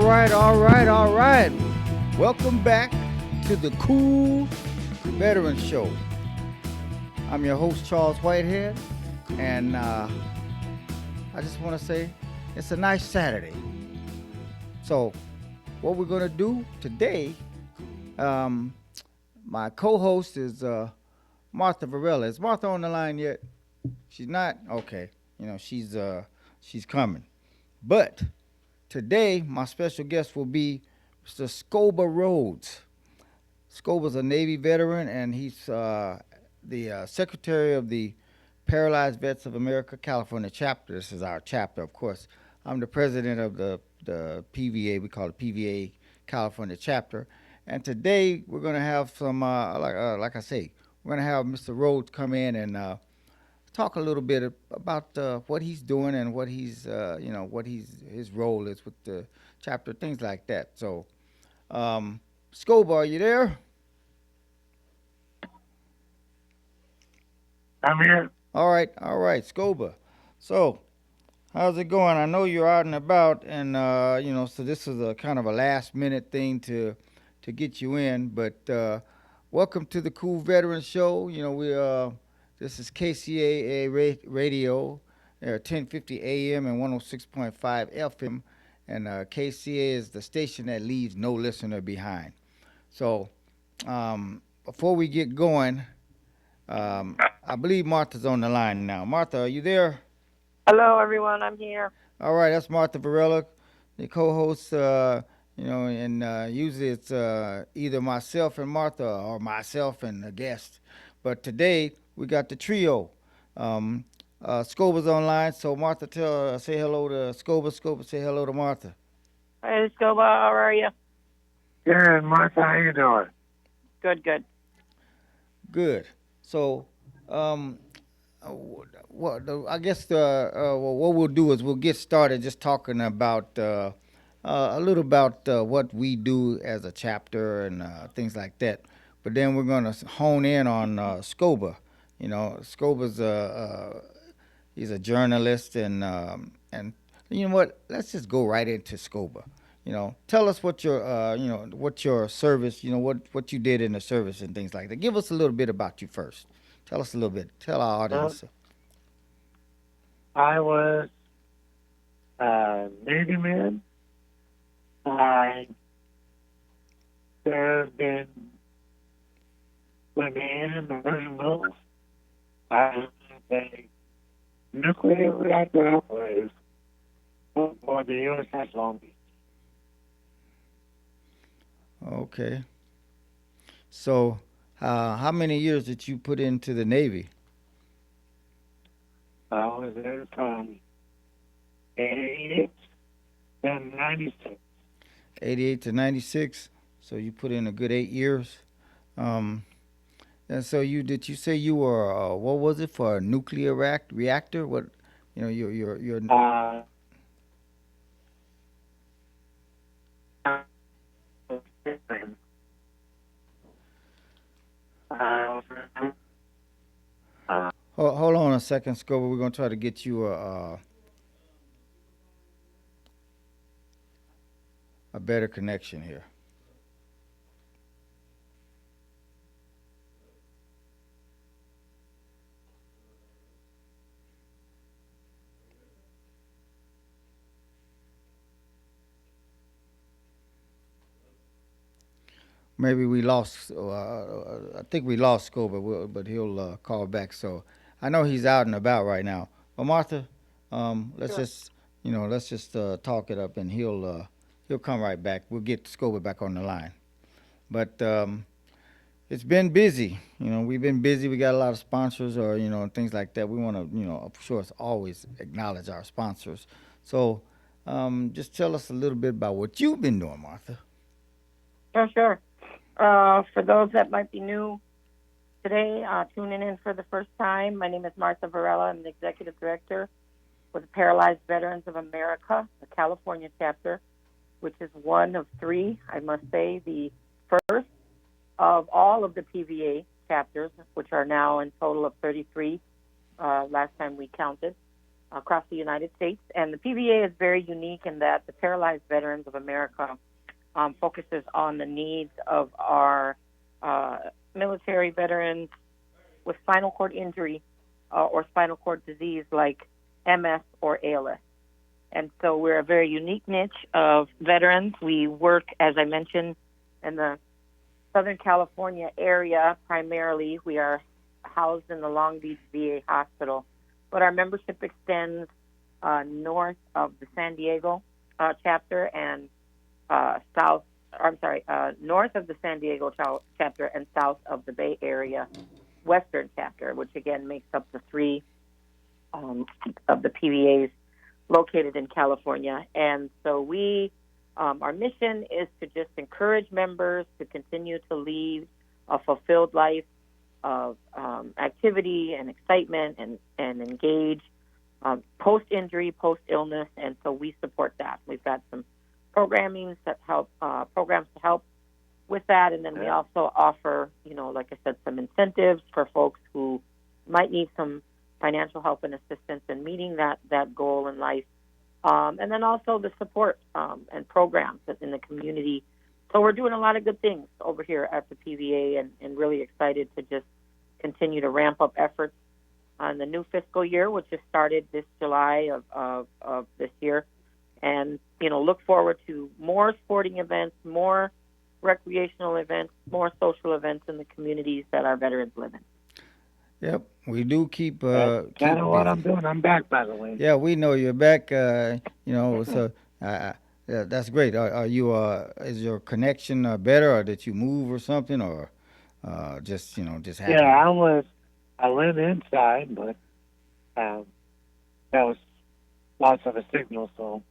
All right. Welcome back to the Cool Veteran Show. I'm your host, Charles Whitehead, and I just want to say it's a nice Saturday. So, what we're going to do today, um, my co host is Martha Varela. Is Martha on the line yet? She's not? Okay. She's coming. But today, my special guest will be Mr. Scoba Rhodes. Scoba's a Navy veteran, and he's the secretary of the Paralyzed Vets of America California chapter. This is our chapter, of course. I'm the president of the PVA. We call it PVA California chapter. And today we're going to have some, like I say, we're going to have Mr. Rhodes come in and talk a little bit about what he's doing and what what his role is with the chapter, things like that. So, Scoba, are you there? I'm here. All right, Scoba. So, how's it going? I know you're out and about, and so this is a kind of a last minute thing to get you in. But welcome to the Cool Veteran Show. We this is KCAA radio, 1050 AM and 106.5 FM, and KCA is the station that leaves no listener behind. So, before we get going, I believe Martha's on the line now. Martha, are you there? Hello, everyone. I'm here. All right, that's Martha Varela, the co-host. And usually it's either myself and Martha or myself and a guest. But today we got the trio. Scoba's online, so Martha, say hello to Scoba. Scoba, say hello to Martha. Hey, Scoba. How are you? Good, Martha. How you doing? Good, good. Good. So, I guess what we'll do is we'll get started just talking about a little about what we do as a chapter and things like that. But then we're going to hone in on Scoba. Scoba's he's a journalist and you know what? Let's just go right into Scoba. Tell us what your service, what you did in the service and things like that. Give us a little bit about you first. Tell us a little bit. Tell our Well, audience. I was a Navy man. I served in Louisiana and the Virgin Gulf. I was a nuclear reactor operator for the USS Long Beach. Okay. So, how many years did you put into the Navy? I was there from 88 to 96. 88 to 96. So you put in a good 8 years. Um, and so did you say you were what was it for a nuclear reactor? What your Uh, uh, hold on a second, Scoba. We're gonna try to get you a better connection here. Maybe we lost. I think we lost Scoba, but he'll call back. So I know he's out and about right now. But Martha, let's Sure. just talk it up, and he'll come right back. We'll get Scoba back on the line. But it's been busy. We've been busy. We got a lot of sponsors, or things like that. We want to, of course, always acknowledge our sponsors. So just tell us a little bit about what you've been doing, Martha. Sure, sure. For those that might be new today, tuning in for the first time, my name is Martha Varela. I'm the executive director with the Paralyzed Veterans of America, the California chapter, which is one of three, I must say, the first of all of the PVA chapters, which are now in total of 33, last time we counted. across the United States. And the PVA is very unique in that the Paralyzed Veterans of America focuses on the needs of our military veterans with spinal cord injury or spinal cord disease like MS or ALS. And so we're a very unique niche of veterans. We work, as I mentioned, in the Southern California area primarily. We are housed in the Long Beach VA hospital, but our membership extends north of the San Diego chapter and north of the San Diego chapter and south of the Bay Area Western chapter, which again makes up the three of the PVAs located in California. And so our mission is to just encourage members to continue to lead a fulfilled life of activity and excitement and engage post-injury, post-illness, and so we support that. We've got some programs to help with that, and then we also offer, like I said, some incentives for folks who might need some financial help and assistance in meeting that goal in life, and then also the support and programs that's in the community. So we're doing a lot of good things over here at the PVA, and really excited to just continue to ramp up efforts on the new fiscal year, which has started this July of this year, and look forward to more sporting events, more recreational events, more social events in the communities that our veterans live in. Yep, we do keep. That's kind of what I'm doing. I'm back, by the way. Yeah, we know you're back. So yeah, that's great. Are you? Is your connection better, or did you move or something, or just just happened? Yeah, I live inside, but that was lots of a signal, so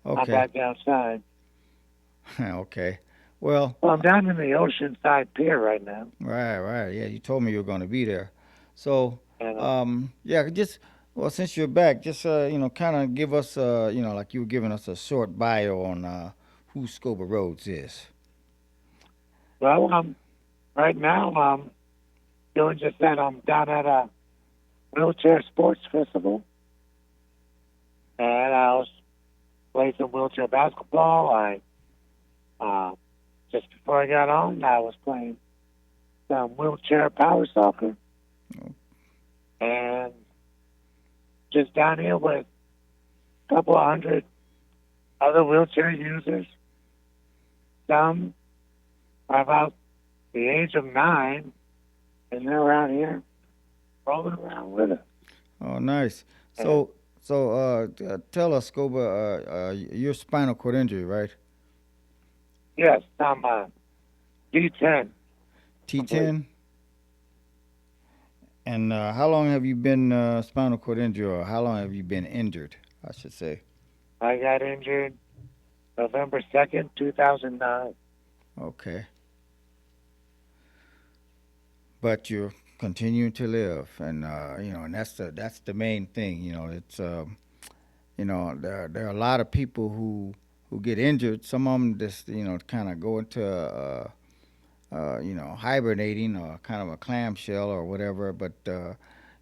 I'm Okay. back outside. Okay. Well, Well, I'm down in the Oceanside Pier right now. right. Yeah, you told me you were going to be there. So, And yeah, just well, since you're back, just kind of give us, like you were giving us a short bio on who Scoba Rhodes is. well, right now I'm doing just that. I'm down at a wheelchair sports festival, and I was playing some wheelchair basketball. Just before I got on, I was playing some wheelchair power soccer, and just down here with a couple of hundred other wheelchair users. Some are about the age of 9, and they're around here rolling around with us. Oh, nice. So, tell us, Scoba, your spinal cord injury, right? Yes, I'm D10. T10. And how long have you been spinal cord injured, or how long have you been injured, I should say? I got injured November 2nd, 2009. Okay. But you're continuing to live, and and that's the main thing. It's there are a lot of people who get injured. Some of them just kind of go into hibernating or kind of a clamshell or whatever. But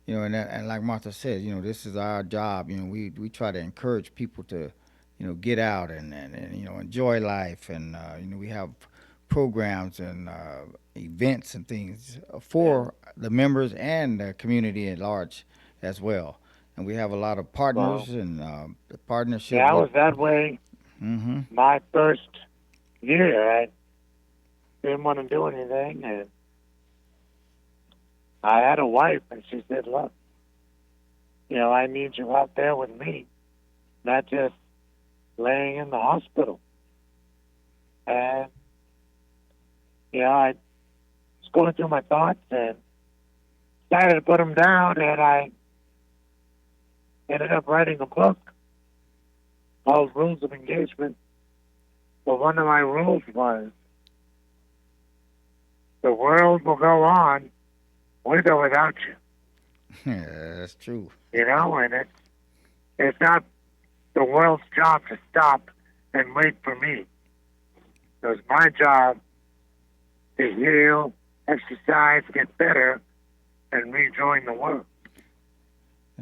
and like Martha said, this is our job. We try to encourage people to get out and enjoy life, and we have programs and events and things for the members and the community at large as well. And we have a lot of partners Well, and the partnership yeah, I with. was that way Hmm. my first year. I didn't want to do anything, and I had a wife, and she said, "Look, I need you out there with me, not just laying in the hospital." And I was going through my thoughts and decided to put them down, and I ended up writing a book called Rules of Engagement. But one of my rules was the world will go on with or without you. Yeah, that's true. And it's not the world's job to stop and wait for me. It was my job to heal, exercise, get better, and rejoin the world.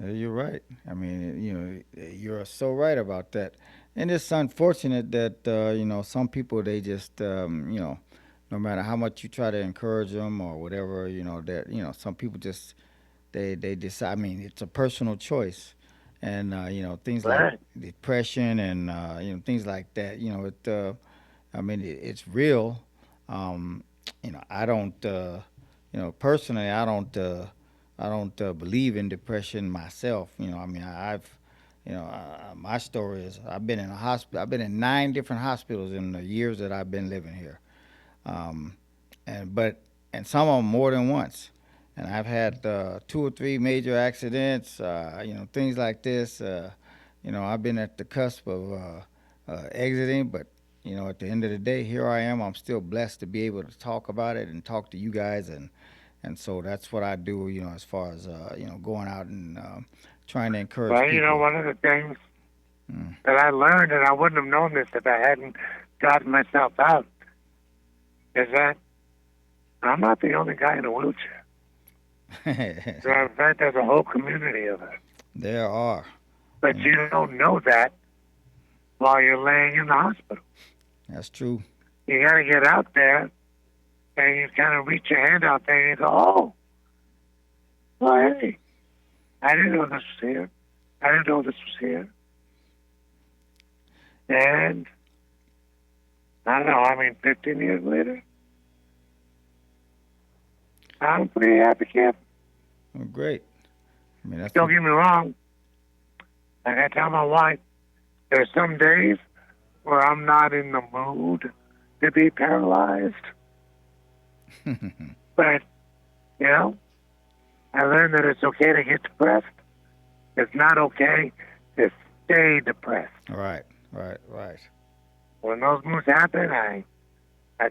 You're right. I mean, you're so right about that. And it's unfortunate that some people they just no matter how much you try to encourage them or whatever, that some people just they decide. I mean, it's a personal choice, and things like Right. depression and things like that. I mean, it's real. Um, I don't. Personally, I don't believe in depression myself. I mean, my story is I've been in a hospital. I've been in 9 different hospitals in the years that I've been living here, um, and some of them more than once. And I've had 2 or 3 major accidents, things like this. I've been at the cusp of exiting, but at the end of the day, here I am. I'm still blessed to be able to talk about it and talk to you guys, and so that's what I do. As far as going out and trying to encourage Well, people. one of the things Mm. that I learned, and I wouldn't have known this if I hadn't gotten myself out, is that I'm not the only guy in a wheelchair. In fact, there's a whole community of us. There are. But Mm. you don't know that while you're laying in the hospital. That's true. You got to get out there and you kind of reach your hand out there and you go, oh, well, hey, I didn't know this was here. I didn't know this was here. And I don't know, 15 years later, I'm pretty happy camper. Well, great. I mean, that's Don't get me wrong. Like I tell my wife, there's some days where I'm not in the mood to be paralyzed. But, I learned that it's okay to get depressed. It's not okay to stay depressed. right. When those moods happen, I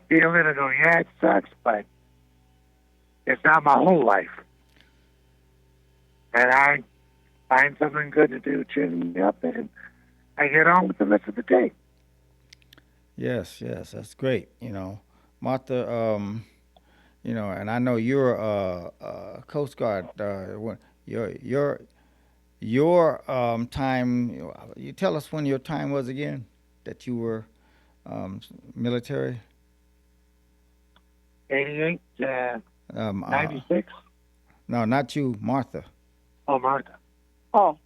feel it and go, yeah, it sucks, but it's not my whole life. And I find something good to do, cheer me up, and I get on with the rest of the day. Yes, that's great. Martha, and I know you're Coast Guard. Your time. You tell us when your time was again that you were military. 88, Um, uh, 96. no, not you, Martha. Oh, Martha. Oh,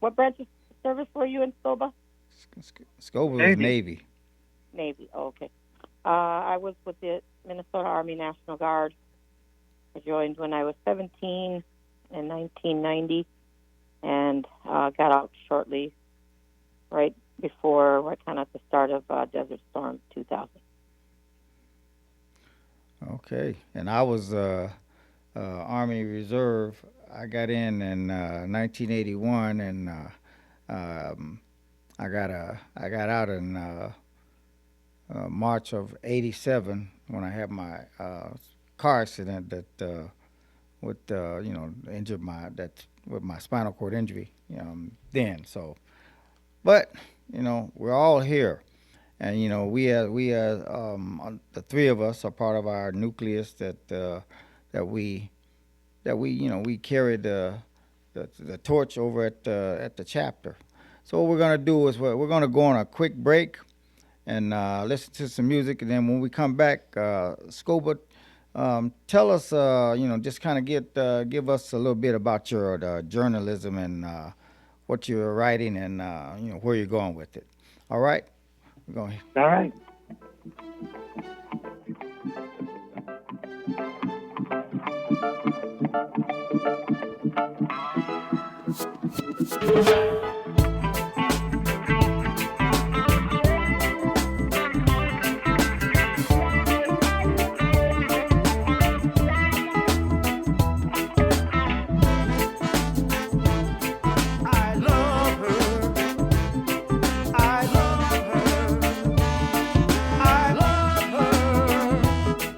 what branch of service were you in, Stoba? Scoba was Navy. Navy. Navy. Oh, okay. I was with the Minnesota Army National Guard. I joined when I was 17 in 1990 and got out shortly, right kind of at the start of Desert Storm 2000. Okay, and I was Army Reserve. I got in 1981, and I got out in March of '87 when I had my car accident that injured with my spinal cord injury. Then but we're all here. And the 3 of us are part of our nucleus that we carry the torch over at the chapter. So what we're gonna do is we're gonna go on a quick break and listen to some music, and then when we come back, Scoba, tell us, just kind of give us a little bit about your journalism and what you're writing and where you're going with it. All right. We're going. All right. I love her. I love her. I love her.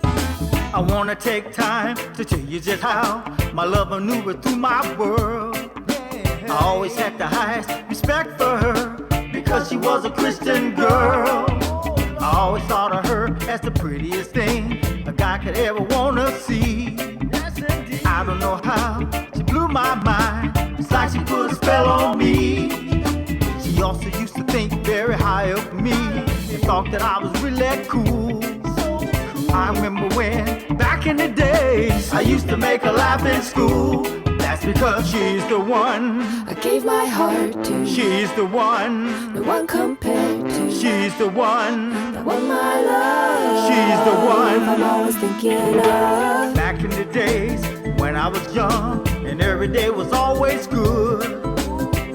I wanna take time to tell you just how my love maneuvered through my world. I always had the highest respect for her because she was a Christian girl. I always thought of her as the prettiest thing a guy could ever wanna see. I don't know how she blew my mind. It's like smile on me. She also used to think very high of me and thought that I was really cool. I remember when, back in the days, I used to make her laugh in school. That's because she's the one. I gave my heart to. She's the one. No one compared to. She's the one. The one my love. She's the one. I'm always thinking of. Back in the days when I was young and every day was always good,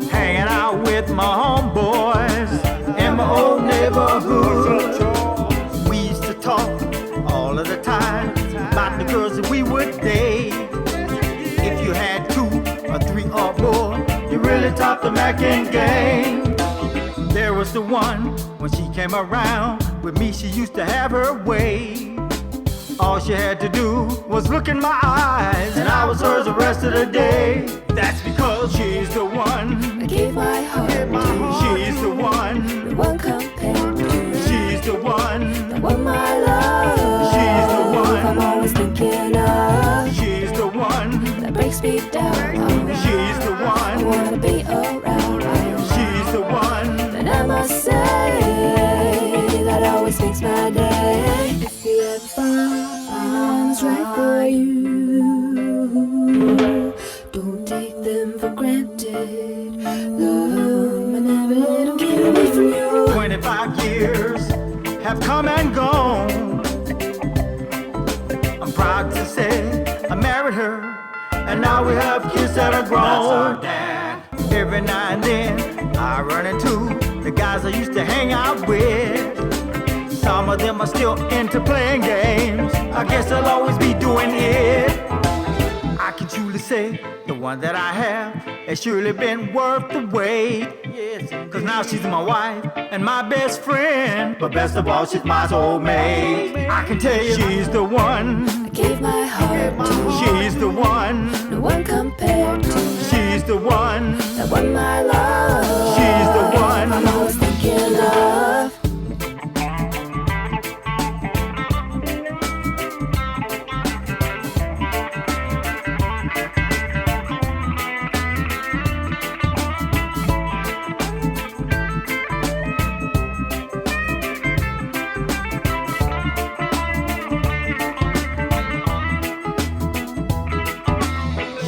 hanging out with my homeboys in my old neighborhood. We used to talk all of the time about the girls that we would date. If you had 2 or 3 or more, you really topped the Mackin game. There was the one, when she came around, with me she used to have her way. All she had to do was look in my eyes, and I was hers the rest of the day. That's because she's the one. I gave my heart to. She's the one. No one compared to. She's the one. The one my love. She's the one. I'm always thinking of. She's the one. That breaks me down. She's the I one. wanna be around. She's the one. But I must say that always makes my day. If you ever find what's right for you, don't take them for granted. Love them and never let them get away from you. 25 years have come and gone. I'm proud to say I married her, and now we have kids that are grown. That's our dad. Every now and then I run into the guys I used to hang out with. Some of them are still into playing games. I guess they'll always be doing it. I can truly say the one that I have has surely been worth the wait. Yes, cause now she's my wife and my best friend. But best of all, she's my soulmate. I can tell you she's the one. I gave my heart to. She's the one. No one compared to. She's the one. That one my love. She's the one. I'm always thinking of.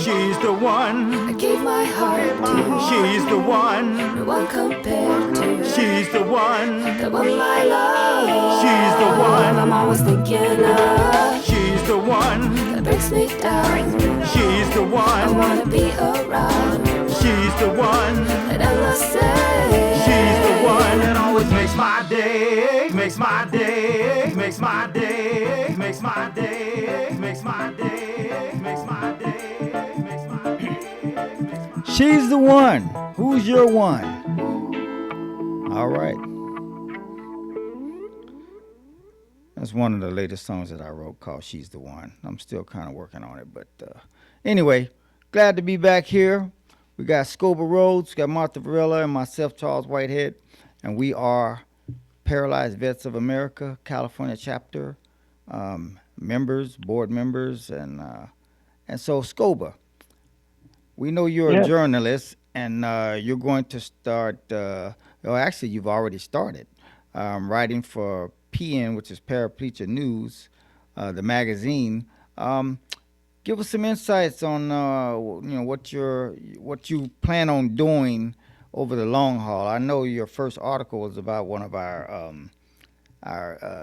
She's the one. I gave my heart to. She's the one. No one compared to. She's the one. That one my love. She's the one. I'm always thinking of. She's the one. That breaks me down. She's the I one. wanna be around. She's the one. And I must say. She's the one that always makes my day. Makes my day. Makes my day. Makes my day. Makes my day. Makes my day. Makes my day. She's the one. Who's your one? All right. That's one of the latest songs that I wrote called She's the One. I'm still kind of working on it. But anyway, glad to be back here. We got Scoba Rhodes, got Martha Varela, and myself, Charles Whitehead. And we are Paralyzed Vets of America, California chapter members, board members. And so, Scoba, we know you're Yes. a journalist, and you're going to start, well, actually, you've already started writing for PN, which is Paraplegia News, the magazine. Give us some insights on what you plan on doing over the long haul. I know your first article was about one of our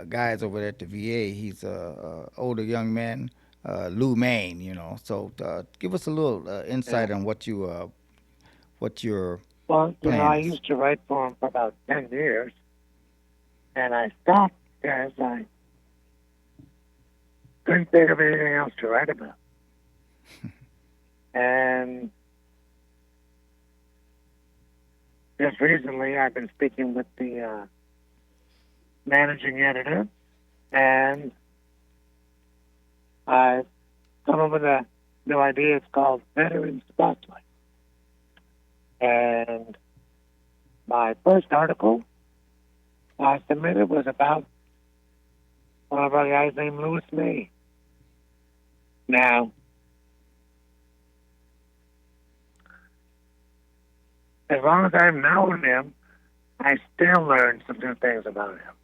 guys over there at the VA. He's a older young man, Lou Maine. So give us a little insight on what you're. Well, I plans. used to write for him for about 10 years, and I stopped because I couldn't think of anything else to write about. And just recently, I've been speaking with the managing editor, and I've come up with a new idea. It's called Veteran Spotlight. And my first article I submitted was about one of our guys named Louis May. Now, as long as I've known him, I still learn some new things about him.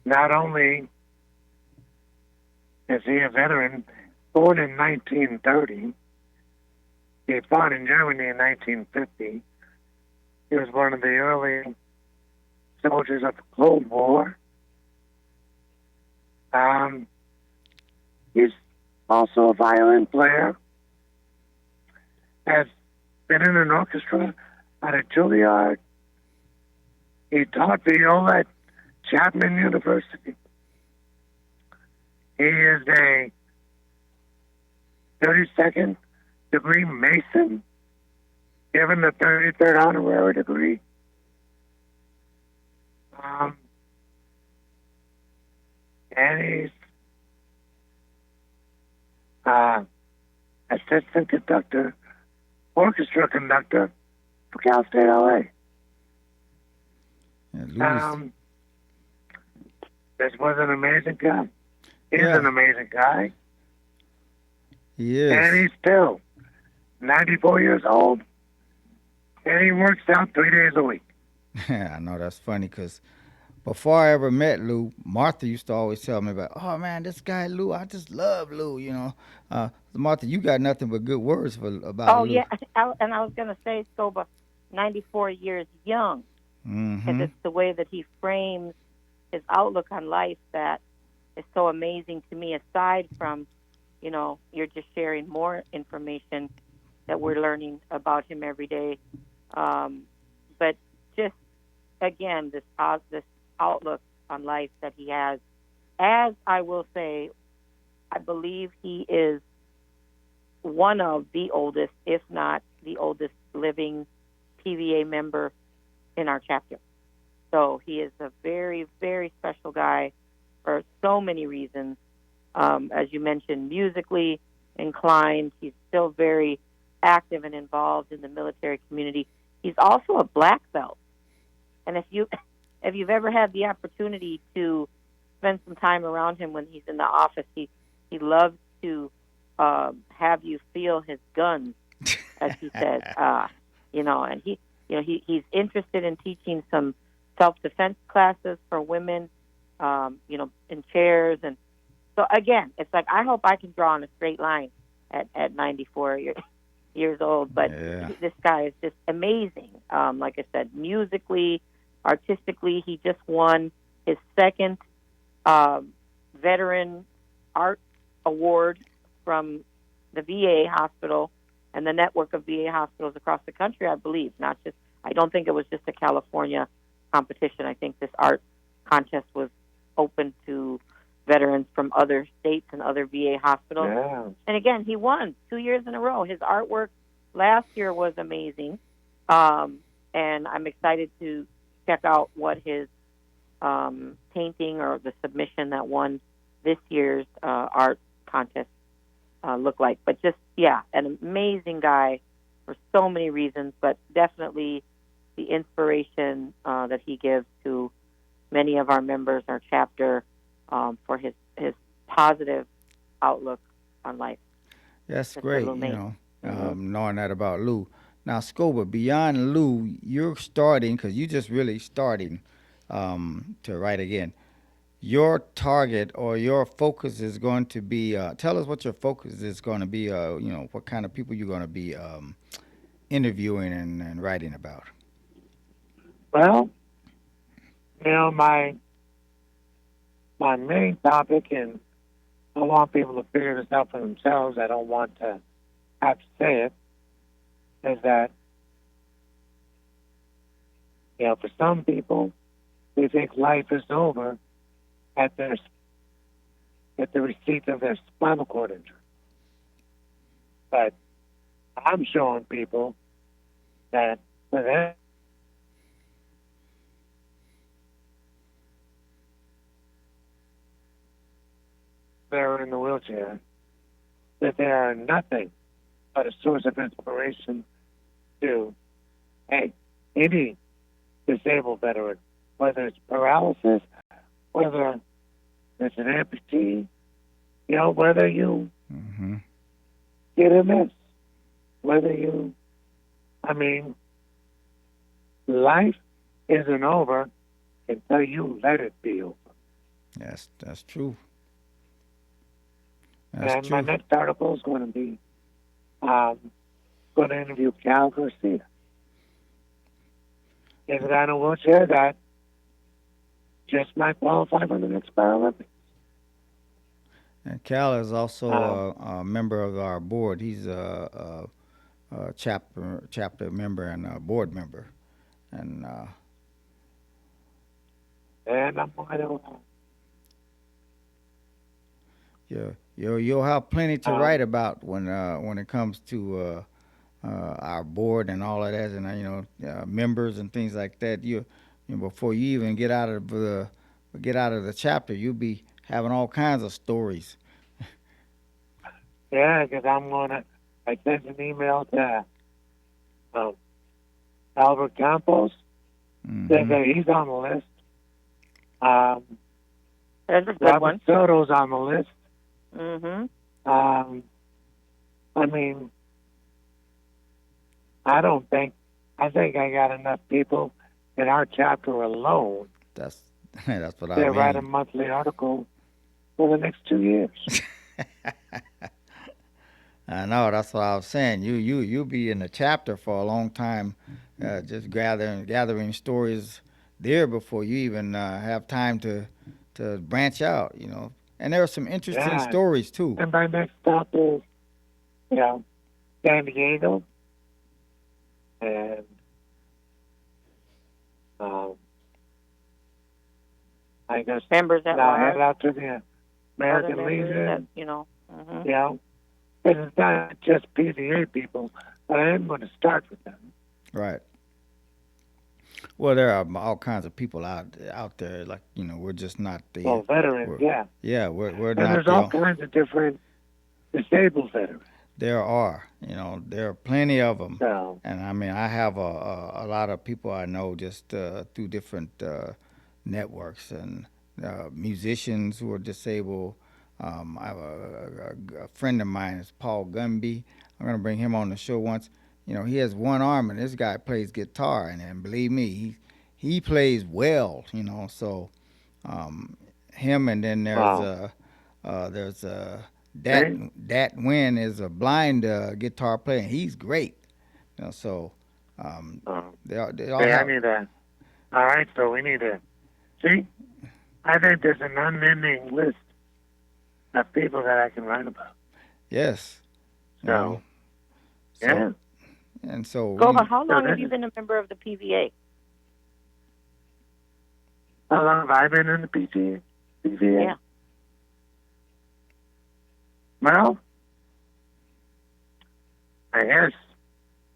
Not only is he a veteran, born in 1930, he fought in Germany in 1950. He was one of the early soldiers of the Cold War. He's also a violin player. Has been in an orchestra at a Juilliard. He taught viola at Chapman University. He is a 32nd degree Mason, given the 33rd honorary degree. And he's assistant conductor, orchestra conductor for Cal State LA. Yeah, Louis, This was an amazing guy. He's Yeah. an amazing guy. he is. And he's still 94 years old. And he works out 3 days a week. I know that's funny because before I ever met Lou, Martha used to always tell me about, oh man, this guy Lou, I just love Lou, you know. Martha, you got nothing but good words about Oh Lou. yeah, and I was going to say, Scoba, 94 years young, Mm-hmm. and it's the way that he frames his outlook on life that is so amazing to me. Aside from, you're just sharing more information that we're learning about him every day, but just again, this outlook on life that he has. As I will say, I believe he is one of the oldest, if not the oldest, living PVA member in our chapter. So he is a very, very special guy for so many reasons. As you mentioned, musically inclined. He's still very active and involved in the military community. He's also a black belt. And if you've ever had the opportunity to spend some time around him when he's in the office, he loves to have you feel his guns, as he says. And he's interested in teaching some self-defense classes for women, in chairs. And so again, it's like, I hope I can draw in a straight line at 94 years old. But Yeah. this guy is just amazing. Like I said, musically, artistically, he just won his second Veteran Art Award from the VA hospital and the network of VA hospitals across the country, I believe. I don't think it was just a California competition. I think this art contest was open to veterans from other states and other VA hospitals. Yeah. And again, he won 2 years in a row. His artwork last year was amazing. And I'm excited to check out what his painting or the submission that won this year's art contest look like. But just, an amazing guy for so many reasons, but definitely the inspiration that he gives to many of our members, our chapter, for his positive outlook on life. That's That's great, Lou May. knowing that about Lou. Now, Scoba, beyond Lou, you're starting, because you're just really starting to write again. Your target or your focus is going to be, tell us what your focus is going to be, what kind of people you're going to be interviewing and writing about. Well, my main topic, and I want people to figure this out for themselves. I don't want to have to say it. Is that, for some people, they think life is over at the receipt of their spinal cord injury. But I'm showing people that for them, they're in the wheelchair, that they are nothing but a source of inspiration to, any disabled veteran, whether it's paralysis, whether it's an amputee, whether you Mm-hmm. get MS, whether you, I mean, life isn't over until you let it be over. That's true. That's And true. my next article is going to be going to interview Cal Garcia. He's a guy in a wheelchair that just might qualify for the next Paralympics. And Cal is also a member of our board. He's a chapter member and a board member. And And I'm going to, you'll have plenty to write about when it comes to our board and all of that, and members and things like that. Before you even get out of the chapter, you'll be having all kinds of stories. yeah, because I sent an email to Albert Campos, saying that he's on the list. That's a good Robert one. Soto's on the list. Mm-hmm. I mean, I think I got enough people in our chapter alone That's what I to mean. write a monthly article for the next 2 years. I know, that's what I was saying. You'll be in the chapter for a long time, just gathering stories there before you even have time to branch out. And there are some interesting Yeah. stories too. And my next stop is, San Diego. And I guess Members at now head large. out to the American Other members Legion. that, mhm. Yeah. And it's not just PVA people, but I am going to start with them. Right. Well, there are all kinds of people out there. Like we're just not the. Well, veterans, we're- yeah. Yeah, we're And not there's the. all kinds of different disabled veterans. There are, there are plenty of them. So, And I mean, I have a lot of people I know just through different networks and musicians who are disabled. I have a friend of mine, is Paul Gumby. I'm going to bring him on the show once. He has one arm, and this guy plays guitar, and believe me, he plays well. So him, and then there's Dat Wynn is a blind guitar player, and he's great. So they all I have, need a. All right, so we need to see. I think there's an unending list of people that I can write about. yes. So, So- yeah. And so Goba, how long So have you been a member of the PVA? How long have I been in the PVA? Yeah. Well, I guess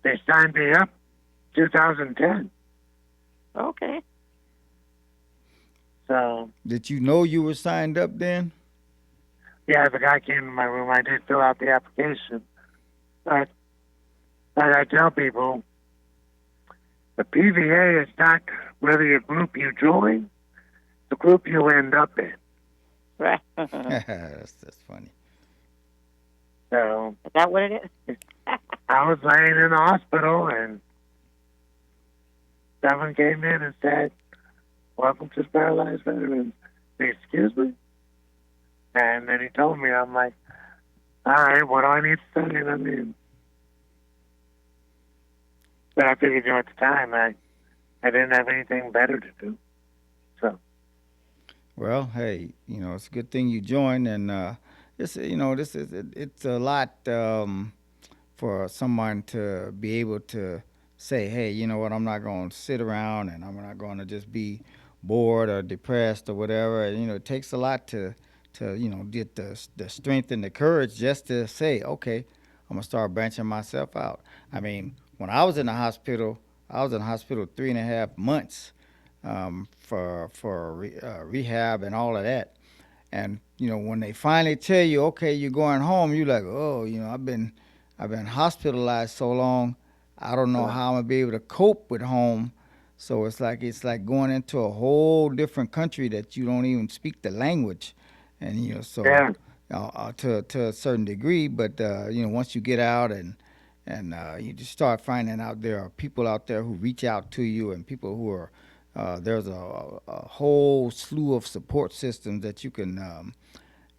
they signed me up 2010. Okay. So, did you know you were signed up then? yeah, the guy came to my room. I did fill out the application. But like I tell people, the PVA is not really a group you join, the group you end up in. Right. That's funny. So Is that what it is? I was laying in the hospital, and someone came in and said, "Welcome to the Paralyzed Veterans." I said, "Excuse me?" And then he told me, I'm like, "All right, what do I need to study?" And I mean, but I figured, at the time, I didn't have anything better to do. So, Well, hey, it's a good thing you joined, and it's a lot for someone to be able to say, hey, you know what, I'm not going to sit around, and I'm not going to just be bored or depressed or whatever. It takes a lot to get the strength and the courage just to say, okay, I'm gonna start branching myself out. I mean, when I was in the hospital, 3.5 months for rehab and all of that. And when they finally tell you, okay, you're going home, you're like, oh, I've been hospitalized so long, I don't know how I'm gonna be able to cope with home. So it's like going into a whole different country that you don't even speak the language, and yeah. to a certain degree. But once you get out and and you just start finding out there are people out there who reach out to you, and people who are there's a whole slew of support systems that you can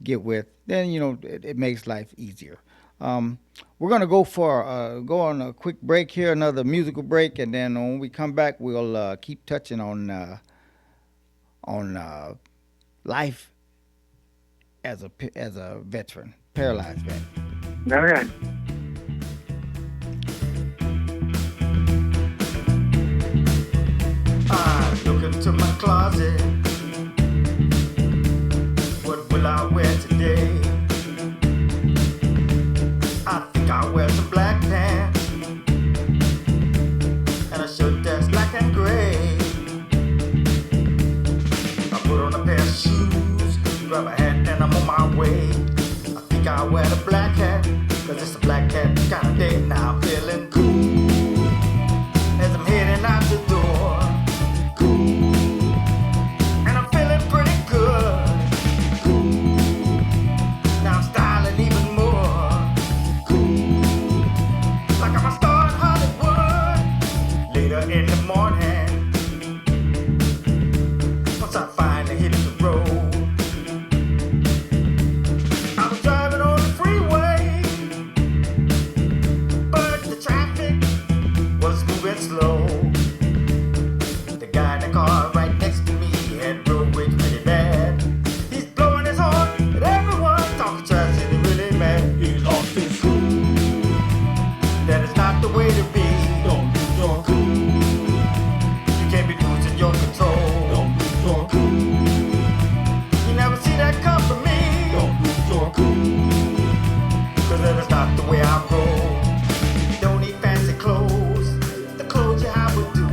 get with. Then it makes life easier. Um, we're gonna go on a quick break here, another musical break, and then when we come back, we'll keep touching on life as a veteran, paralyzed veteran. Okay. I look into my closet. What will I wear today? I think I'll wear some black pants and a shirt that's black and gray. I put on a pair of shoes, grab a hat, and I'm on my way. I think I'll wear the black hat, cause it's a black hat kind of day. Now I'm feeling cool as I'm heading out the door. And I'm feeling pretty good. Now I'm styling even more. Like I'm a star in Hollywood. Later in the morning, once I finally hit the road, I was driving on the freeway, but the traffic was moving slow. The guy in the car right next to me had road rage pretty bad. He's blowing his horn at everyone, talking trash and he's really mad. He lost his cool. That is not the way to be. Don't lose your cool. You can't be losing your control. Don't lose your cool. You never see that come from me. Don't lose your cool. Cause that is not the way I roll. You don't need fancy clothes. The clothes you have will do.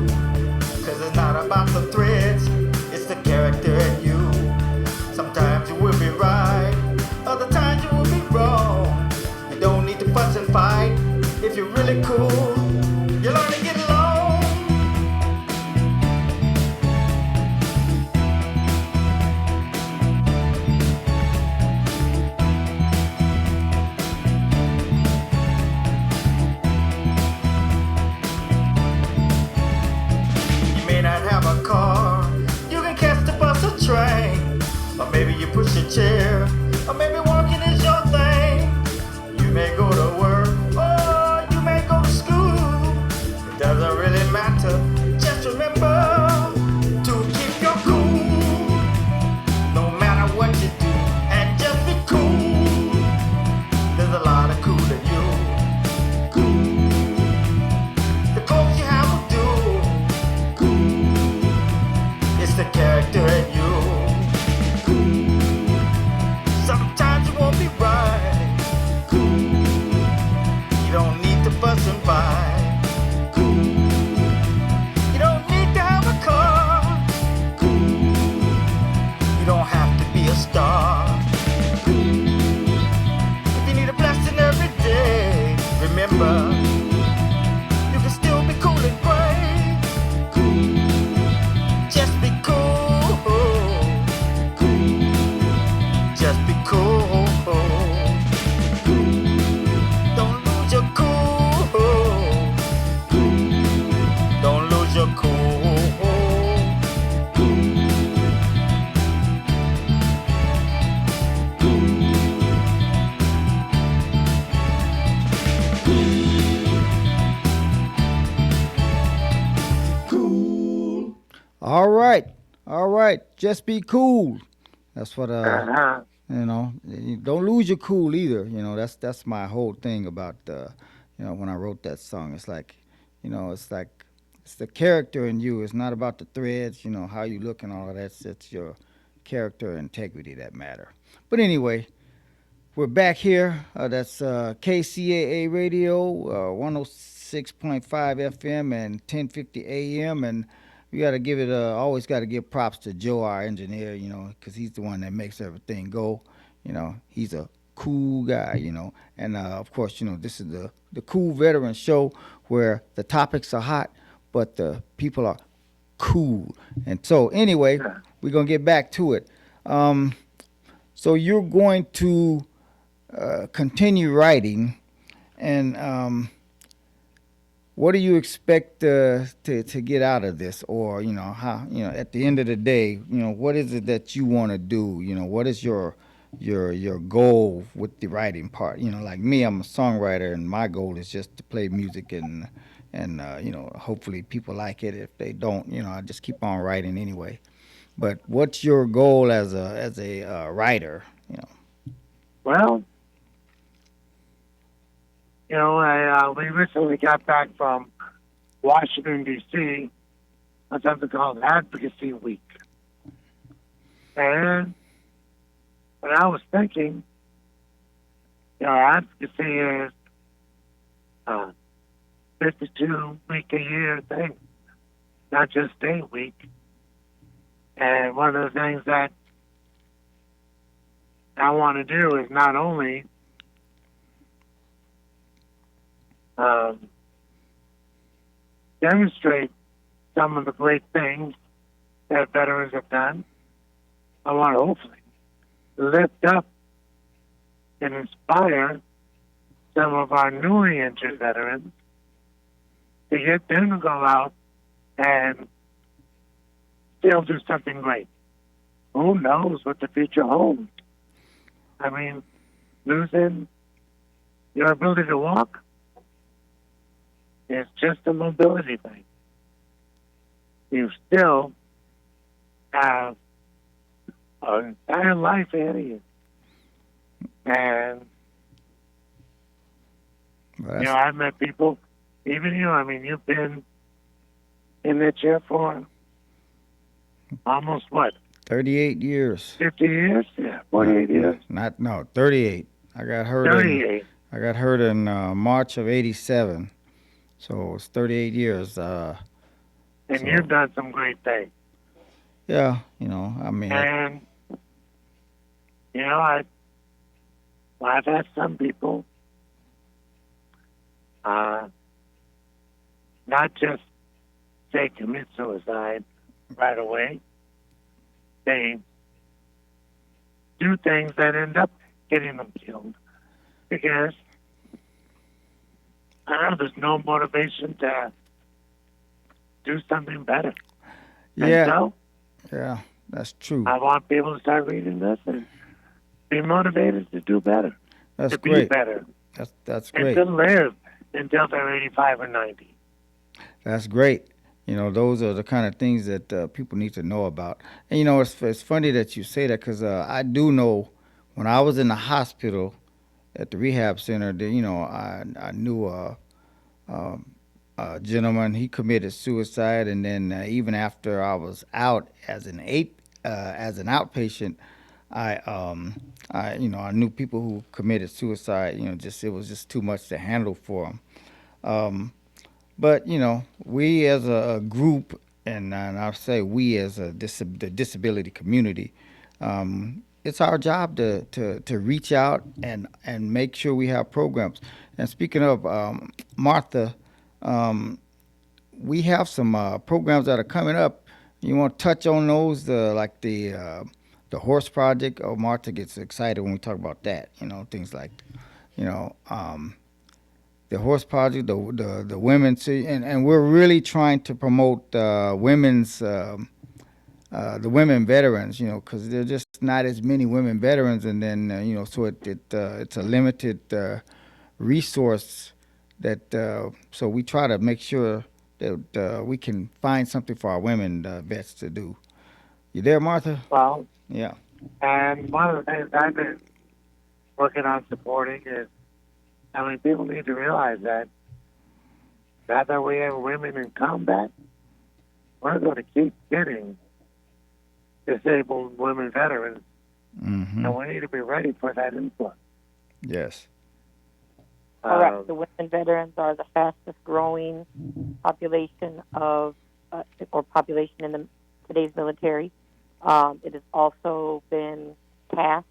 Cause it's not about the threads, it's the character in you. Sometimes you will be right, other times you will be wrong. You don't need to fuss and fight. If you're really cool, you learn to get along. You may not have a car, you can catch the bus or train, or maybe you push a chair, or maybe walking is your thing. You may go to work, or you may go to school. It doesn't really matter. Just remember to keep your cool, no matter what you do, and just be cool. There's a lot of cool in you. The clothes you have will do. It's the character in you. Sometimes you won't be right. You don't need to fuss and fight. You don't need to have a car. You don't have to be a star. If you need a blessing every day, remember, you can still be cool and great. Just be cool. Just be cool. Don't lose your cool. Don't lose your cool. All right. Just be cool. That's what Uh-huh. you don't lose your cool either. That's my whole thing about when I wrote that song. It's like, it's the character in you. It's not about the threads, how you look and all of that. It's your character and integrity that matter. But anyway, we're back here. That's KCAA Radio, 106.5 FM and 1050 AM. And we got to give it, always got to give props to Joe, our engineer, because he's the one that makes everything go. He's a cool guy, And of course, this is the Cool Veteran Show where the topics are hot, but the people are cool. And so anyway, we're going to get back to it. So you're going to continue writing, and what do you expect to get out of this, or how at the end of the day, what is it that you want to do? What is your goal with the writing part? Like me, I'm a songwriter, and my goal is just to play music and hopefully people like it. If they don't, I just keep on writing anyway. But what's your goal as a writer? Well, we recently got back from Washington, D.C. on something called Advocacy Week. And when I was thinking, advocacy is a 52-week-a-year thing, not just a week. And one of the things that I want to do is not only demonstrate some of the great things that veterans have done. I want to hopefully lift up and inspire some of our newly entered veterans to get them to go out and still do something great. Who knows what the future holds? I mean, losing your ability to walk is just a mobility thing. You still have an entire life ahead of you. And, Well, I've met people, even you, you've been in that chair for almost what? 38 years. 50 years? Yeah, 48 years. Not no 38. I got hurt. 38. I got hurt in March of '87, so it's 38 years. And So- you've done some great things. Yeah, I mean, And, I've had some people not just say commit suicide right away. They do things that end up getting them killed because there's no motivation to do something better. And yeah, so yeah, that's true. I want people to start reading this and be motivated to do better, That's to be great. better, That's and great. to live until they're 85 or 90. That's great. Those are the kind of things that people need to know about. And it's funny that you say that because I do know when I was in the hospital at the rehab center, that I knew a gentleman. He committed suicide, and then even after I was out as an outpatient, I knew people who committed suicide. Just it was just too much to handle for them. But we as a group, and I say we as the disability community, it's our job to reach out and make sure we have programs. And speaking of Martha, we have some programs that are coming up. You want to touch on those, like the Horse Project? Oh, Martha gets excited when we talk about that. Things like you know. The Horse Project, the women, and we're really trying to promote the women veterans, because there are just not as many women veterans, and then so it's a limited resource that so we try to make sure that we can find something for our women vets to do. You there, Martha? Well, Yeah. and one of the things I've been working on supporting is, people need to realize that now that we have women in combat, we're going to keep getting disabled women veterans, Mm-hmm. and we need to be ready for that influx. Yes. Correct. The women veterans are the fastest growing population population in today's military. It has also been tasked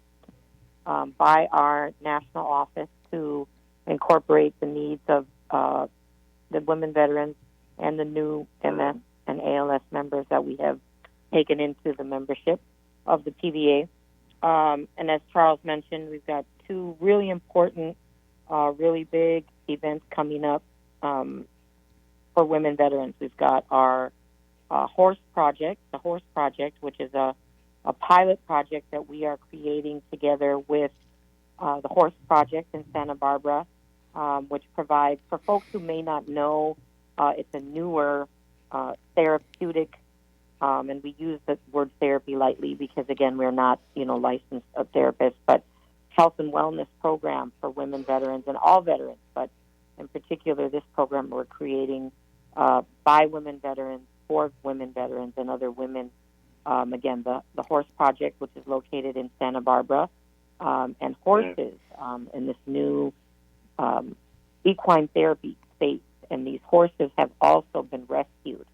by our national office to incorporate the needs of the women veterans and the new MS and ALS members that we have taken into the membership of the TVA. And as Charles mentioned, we've got two really important, really big events coming up for women veterans. We've got our Horse Project, the Horse Project, which is a pilot project that we are creating together with the Horse Project in Santa Barbara, which provides, for folks who may not know, it's a newer therapeutic, and we use the word therapy lightly because, again, we're not, licensed therapists, but health and wellness program for women veterans and all veterans, but in particular, this program we're creating by women veterans, for women veterans and other women. Again, the Horse Project, which is located in Santa Barbara, and horses in this new equine therapy space. And these horses have also been rescued.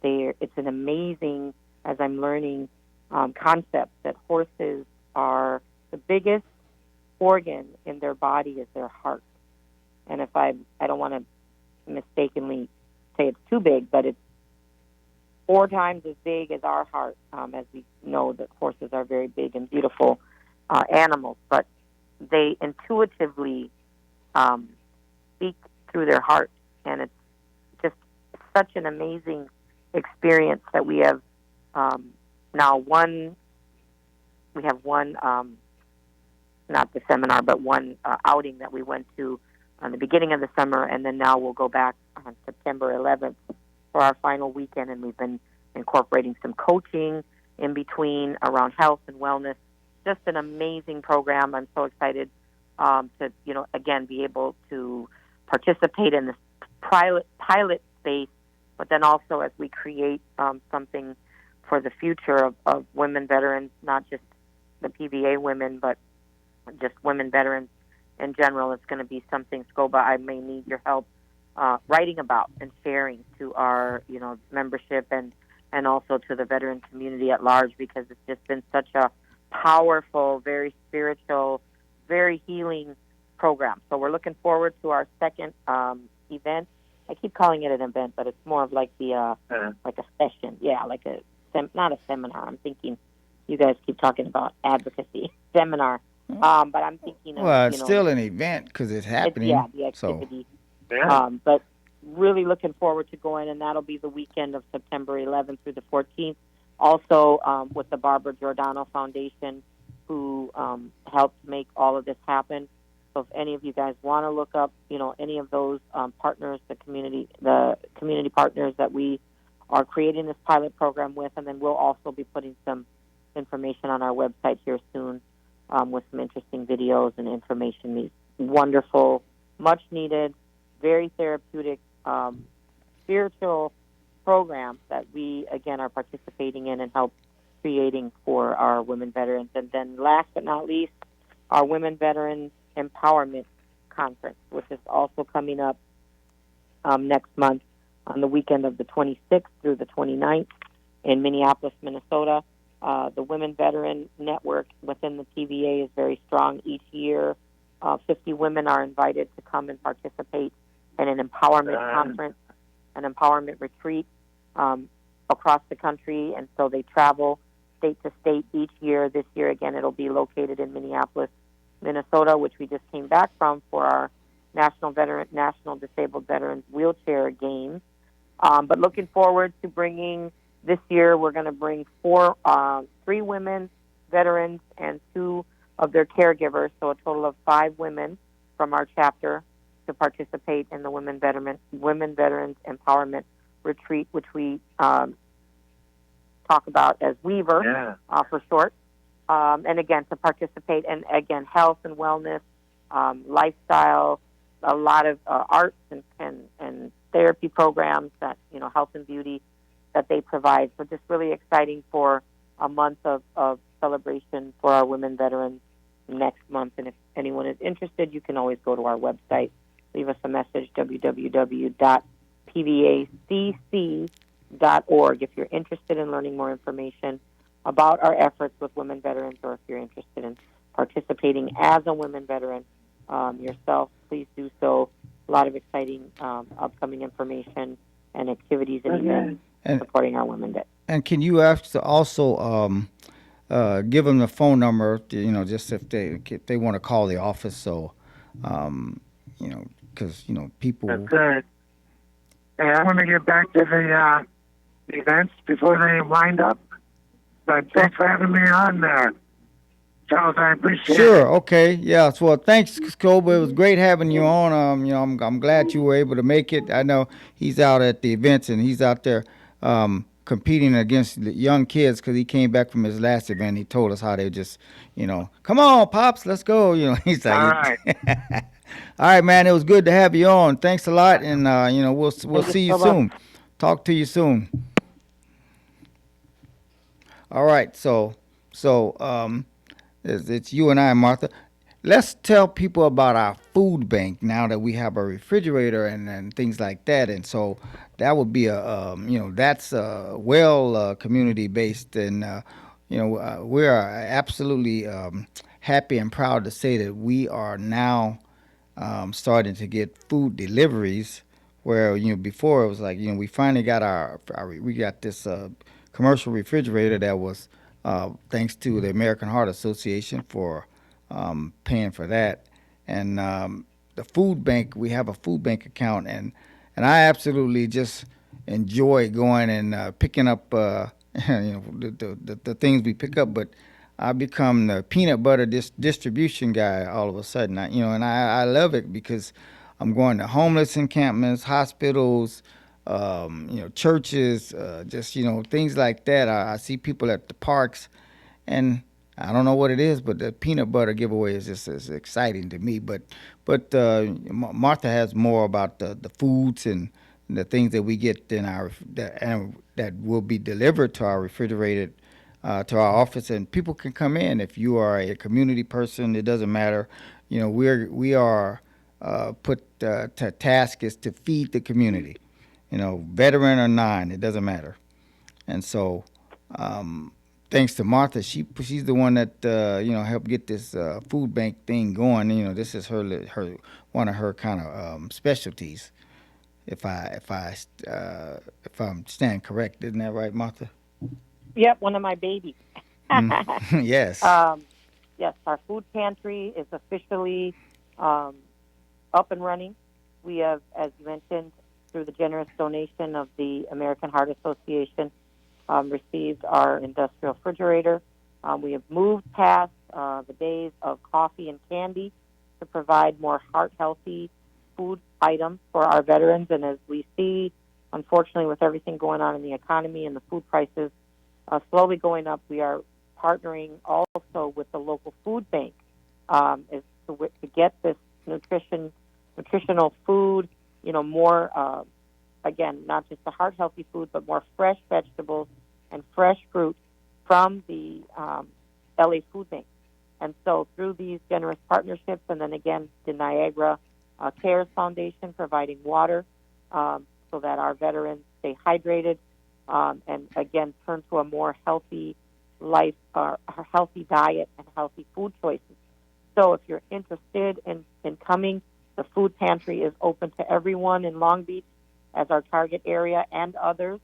It's an amazing, as I'm learning, concept that horses are the biggest organ in their body is their heart. And if I don't want to mistakenly say it's too big, but it's 4 times as big as our heart, as we know that horses are very big and beautiful animals, but they intuitively speak through their heart, and it's just such an amazing experience that we have now one not the seminar, but one outing that we went to on the beginning of the summer, and then now we'll go back on September 11th for our final weekend, and we've been incorporating some coaching in between around health and wellness. Just an amazing program. I'm so excited to, again, be able to participate in this pilot space, but then also as we create something for the future of women veterans, not just the PVA women, but just women veterans in general. It's going to be something, Scoba, I may need your help writing about and sharing to our, membership and also to the veteran community at large, because it's just been such a powerful, very spiritual, very healing program. So we're looking forward to our second event. I keep calling it an event, but it's more of like the like a session. Yeah, like not a seminar. I'm thinking you guys keep talking about advocacy seminar, but I'm thinking of, Well, it's still an event because it's happening. The activity. So, yeah. But really looking forward to going, and that'll be the weekend of September 11th through the 14th. Also with the Barbara Giordano Foundation, who helped make all of this happen. So if any of you guys want to look up, any of those partners, the community partners that we are creating this pilot program with, and then we'll also be putting some information on our website here soon with some interesting videos and information. These wonderful, much needed, very therapeutic, spiritual programs that we, again, are participating in and help creating for our women veterans. And then last but not least, our Women Veterans Empowerment Conference, which is also coming up next month on the weekend of the 26th through the 29th in Minneapolis, Minnesota. The Women Veteran Network within the TVA is very strong each year. 50 women are invited to come and participate in an empowerment conference, an empowerment retreat across the country, and so they travel state to state each year. This year, again, it'll be located in Minneapolis, Minnesota, which we just came back from for our National Disabled Veterans Wheelchair Games. But looking forward to bringing, this year we're going to bring 3 women veterans and 2 of their caregivers, so a total of 5 women from our chapter to participate in the Women Veterans Empowerment Retreat, which we talk about as Weaver for short. And again, to participate in, again, health and wellness, lifestyle, a lot of arts and therapy programs that, health and beauty that they provide. So just really exciting for a month of celebration for our women veterans next month. And if anyone is interested, you can always go to our website, leave us a message, www.pvacc.org, if you're interested in learning more information about our efforts with women veterans, or if you're interested in participating as a women veteran yourself, please do so. A lot of exciting upcoming information and activities and events supporting our women veterans. And can you also give them the phone number, just if they want to call the office, so, because, people. That's right. And I want to get back to the events before they wind up. But thanks for having me on there, Charles. I appreciate it. Sure. Okay. Yeah. So, well, thanks, Scoba. It was great having you on. I'm glad you were able to make it. I know he's out at the events and he's out there competing against the young kids because he came back from his last event. He told us how they just, come on, pops, let's go. He's All like, right. all right, man. It was good to have you on. Thanks a lot, and we'll Thank see you so much. soon. Talk to you soon. All right. So it's you and I, Martha. Let's tell people about our food bank now that we have a refrigerator and things like that. And so that would be that's well community based. And, we are absolutely happy and proud to say that we are now starting to get food deliveries where, before it was like, we finally got we got this commercial refrigerator that was thanks to the American Heart Association for paying for that. And the food bank, we have a food bank account, and I absolutely just enjoy going and picking up, the things we pick up. But I become the peanut butter distribution guy all of a sudden. And I love it because I'm going to homeless encampments, hospitals, churches, just things like that. I see people at the parks, and I don't know what it is, but the peanut butter giveaway is just as exciting to me. But Martha has more about the foods and the things that we get in that will be delivered to our refrigerated to our office, and people can come in if you are a community person. It doesn't matter. We are put to task is to feed the community. Veteran or non, it doesn't matter. And so, thanks to Martha, she's the one that helped get this food bank thing going. This is her one of her kind of specialties. If I'm stand correct, isn't that right, Martha? Yep, one of my babies. Yes. Yes, our food pantry is officially up and running. We have, as you mentioned, through the generous donation of the American Heart Association, received our industrial refrigerator. We have moved past the days of coffee and candy to provide more heart-healthy food items for our veterans. And as we see, unfortunately, with everything going on in the economy and the food prices slowly going up, we are partnering also with the local food bank is to get this nutritional food, more, again, not just the heart-healthy food, but more fresh vegetables and fresh fruit from the LA Food Bank. And so through these generous partnerships, and then again, the Niagara Cares Foundation providing water so that our veterans stay hydrated and, again, turn to a more healthy life, a healthy diet and healthy food choices. So if you're interested in coming, the food pantry is open to everyone in Long Beach as our target area and others.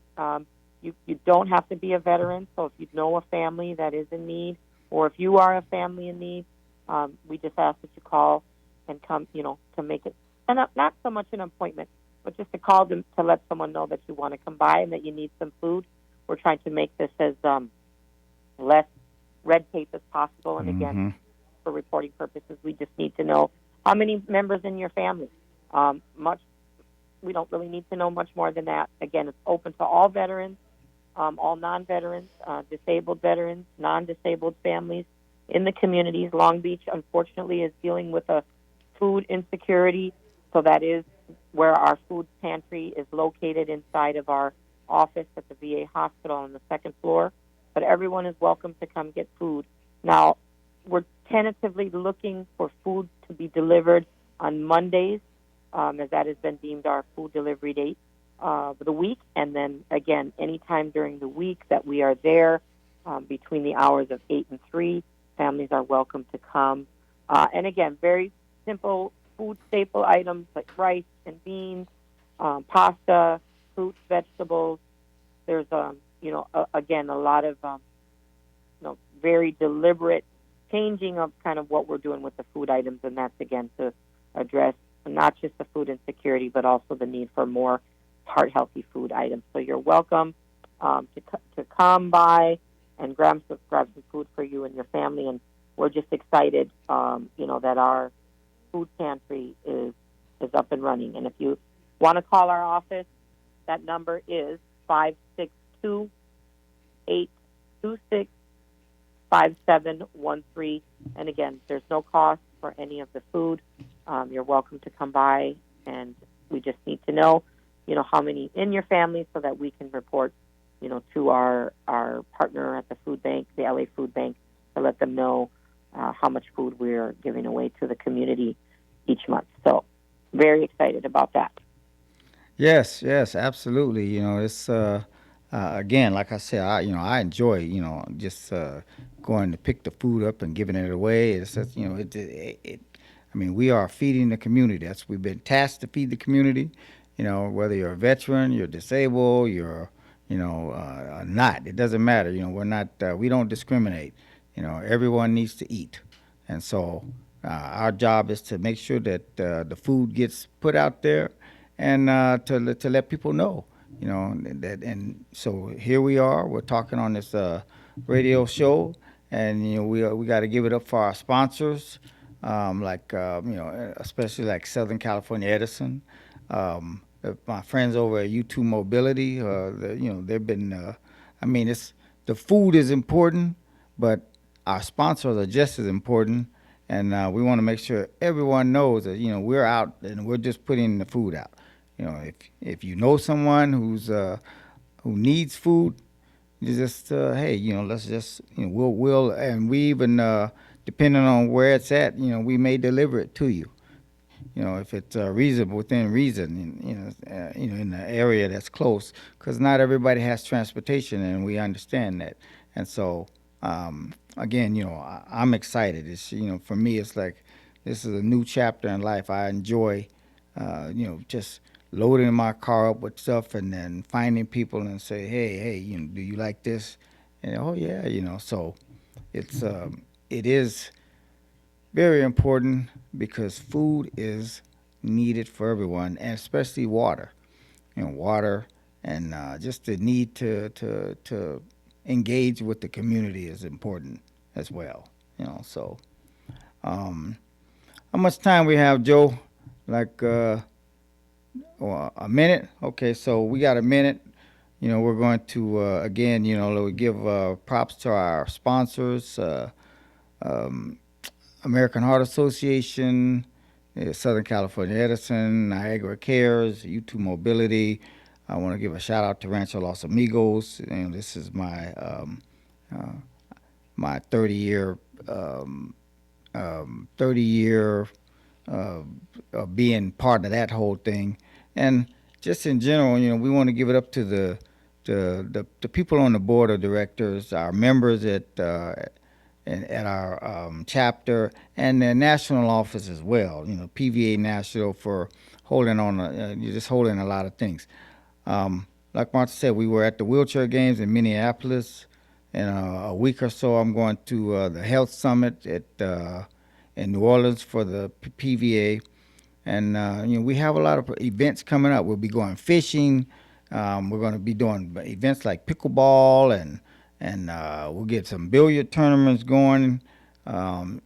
You don't have to be a veteran, so if you know a family that is in need, or if you are a family in need, we just ask that you call and come, to make it, and not so much an appointment, but just to call them to let someone know that you want to come by and that you need some food. We're trying to make this as less red tape as possible, and again, for reporting purposes, we just need to know how many members in your family. We don't really need to know much more than that. Again, it's open to all veterans, all non-veterans, disabled veterans, non-disabled families in the communities. Long Beach, unfortunately, is dealing with a food insecurity, so that is where our food pantry is located inside of our office at the VA hospital on the second floor. But everyone is welcome to come get food. Now, we're tentatively looking for food to be delivered on Mondays, as that has been deemed our food delivery date for the week. And then, again, anytime during the week that we are there, between the hours of 8 and 3, families are welcome to come. And, again, very simple food staple items like rice and beans, pasta, fruits, vegetables. There's, again, a lot of, very deliberate changing of kind of what we're doing with the food items, and that's, again, to address not just the food insecurity, but also the need for more heart-healthy food items. So you're welcome to come by and grab some food for you and your family. And we're just excited, that our food pantry is up and running. And if you want to call our office, that number is 562-826-5713. And again, there's no cost for any of the food. You're welcome to come by, and we just need to know, how many in your family so that we can report, to our partner at the food bank, the LA Food Bank, to let them know how much food we're giving away to the community each month. So very excited about that. Yes, absolutely. It's again, like I said, I enjoy, just going to pick the food up and giving it away. It's just, we are feeding the community. We've been tasked to feed the community. Whether you're a veteran, you're disabled, you're, not. It doesn't matter. We're not. We don't discriminate. Everyone needs to eat, and so our job is to make sure that the food gets put out there, and to let people know, that. And so here we are. We're talking on this radio show, and we got to give it up for our sponsors, especially like Southern California Edison. My friends over at U2 Mobility, they've been. The food is important, but our sponsors are just as important, and we want to make sure everyone knows that we're out and we're just putting the food out. If you know someone who needs food, you just hey, let's just we'll and we even depending on where it's at, we may deliver it to you. If it's reasonable, within reason, in the area that's close, because not everybody has transportation, and we understand that. And so, again, I'm excited. It's, for me, it's like this is a new chapter in life. I enjoy, just loading my car up with stuff and then finding people and say, hey, do you like this? And oh yeah, so it is very important because food is needed for everyone, and especially water. Water and just the need to engage with the community is important as well. So how much time we have, Joe? Like a minute? Okay, so we got a minute. We're going to again, we give props to our sponsors. American Heart Association, Southern California Edison, Niagara Cares, U2 Mobility. I want to give a shout out to Rancho Los Amigos. This is my my 30-year of being part of that whole thing, and just in general, we want to give it up to the people on the board of directors, our members at our chapter, and the national office as well. PVA National for holding on. You're just holding a lot of things. Like Martha said, we were at the wheelchair games in Minneapolis. In a week or so, I'm going to the health summit in New Orleans for the PVA, and we have a lot of events coming up. We'll be going fishing. We're going to be doing events like pickleball and we'll get some billiard tournaments going. We're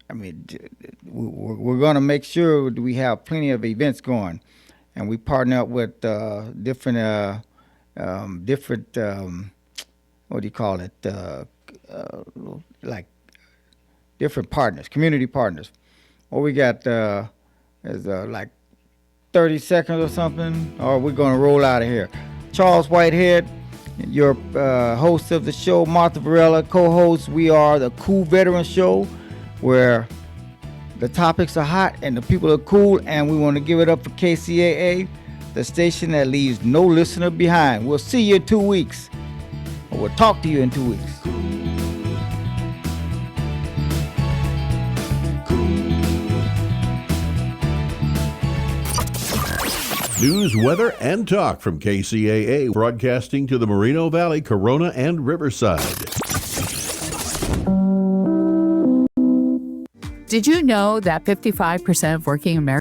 going to make sure that we have plenty of events going, and we partner up with different what do you call it? Like different partners, community partners. What we got is like 30 seconds or something, or we're going to roll out of here. Charles Whitehead, your host of the show, Martha Varela, co-host. We are the Cool Veteran Show, where the topics are hot and the people are cool, and we want to give it up for KCAA, the station that leaves no listener behind. We'll see you in 2 weeks, or we'll talk to you in 2 weeks. News, weather, and talk from KCAA, broadcasting to the Moreno Valley, Corona, and Riverside. Did you know that 55% of working Americans